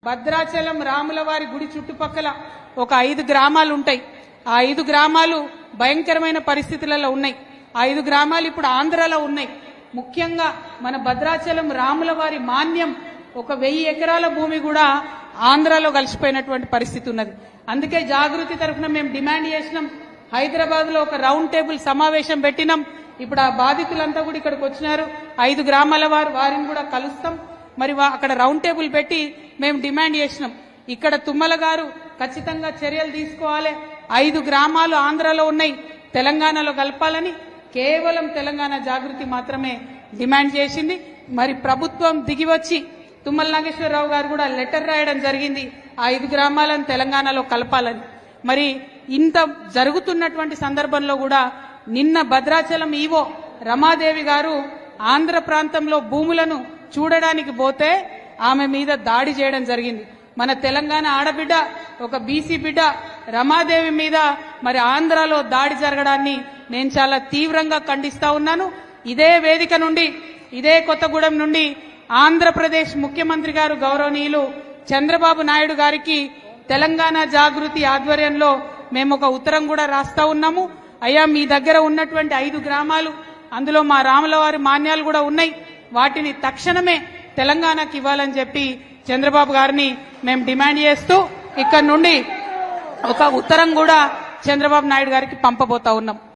భద్రాచలం రాములవారి గుడి చుట్టుపక్కల ఒక 5 గ్రామాలు ఉంటాయి. ఆ 5 గ్రామాలు భయంకరమైన పరిస్థితులలో ఉన్నాయి. ఆ 5 గ్రామాలు ఇప్పుడు ఆంధ్రాలో ఉన్నాయి. ముఖ్యంగా మన భద్రాచలం రాములవారి మాన్యం ఒక 1000 ఎకరాల భూమి కూడా ఆంధ్రాలో కలిసిపోయినటువంటి పరిస్థితి ఉన్నది. అందుకే జాగృతి తరఫున మేము డిమాండ్ చేసినాం. హైదరాబాద్ లో ఒక రౌండ్ టేబుల్ సమావేశం పెట్టినాం. ఇప్పుడు ఆ బాధితులంతా కూడా ఇక్కడికి వచ్చినారు. 5 గ్రామాల వారిని కూడా కలుస్తాం. మరి అక్కడ రౌండ్ టేబుల్ పెట్టి మేము డిమాండ్ చేసినాం. ఇక్కడ తుమ్మల గారు ఖచ్చితంగా చర్యలు తీసుకోవాలి. 5 గ్రామాలు ఆంధ్రాలో ఉన్నాయి, తెలంగాణలో కలపాలని కేవలం తెలంగాణ జాగృతి మాత్రమే డిమాండ్ చేసింది. మరి ప్రభుత్వం దిగివచ్చి తుమ్మల నాగేశ్వరరావు గారు కూడా లెటర్ రాయడం జరిగింది, ఆ 5 గ్రామాలను తెలంగాణలో కలపాలని. మరి ఇంత జరుగుతున్నటువంటి సందర్భంలో కూడా నిన్న భద్రాచలం ఈవో రమాదేవి గారు ఆంధ్ర ప్రాంతంలో భూములను చూడడానికి పోతే ఆమె మీద దాడి చేయడం జరిగింది. మన తెలంగాణ ఆడబిడ్డ, ఒక బీసీ బిడ్డ రమాదేవి మీద మరి ఆంధ్రాలో దాడి జరగడాన్ని నేను చాలా తీవ్రంగా ఖండిస్తా ఉన్నాను. ఇదే వేదిక నుండి, ఇదే కొత్తగూడెం నుండి ఆంధ్రప్రదేశ్ ముఖ్యమంత్రి గారు గౌరవనీయులు చంద్రబాబు నాయుడు గారికి తెలంగాణ జాగృతి ఆధ్వర్యంలో మేము ఒక ఉత్తరం కూడా రాస్తా ఉన్నాము. అయ్యా, మీ దగ్గర ఉన్నటువంటి 5 గ్రామాలు, అందులో మా రాములవారి మాన్యాలు కూడా ఉన్నాయి, వాటిని తక్షణమే తెలంగాణకి ఇవ్వాలని చెప్పి చంద్రబాబు గారిని మేము డిమాండ్ చేస్తూ ఇక్కడ నుండి ఒక ఉత్తరం కూడా చంద్రబాబు నాయుడు గారికి పంపబోతా ఉన్నాం.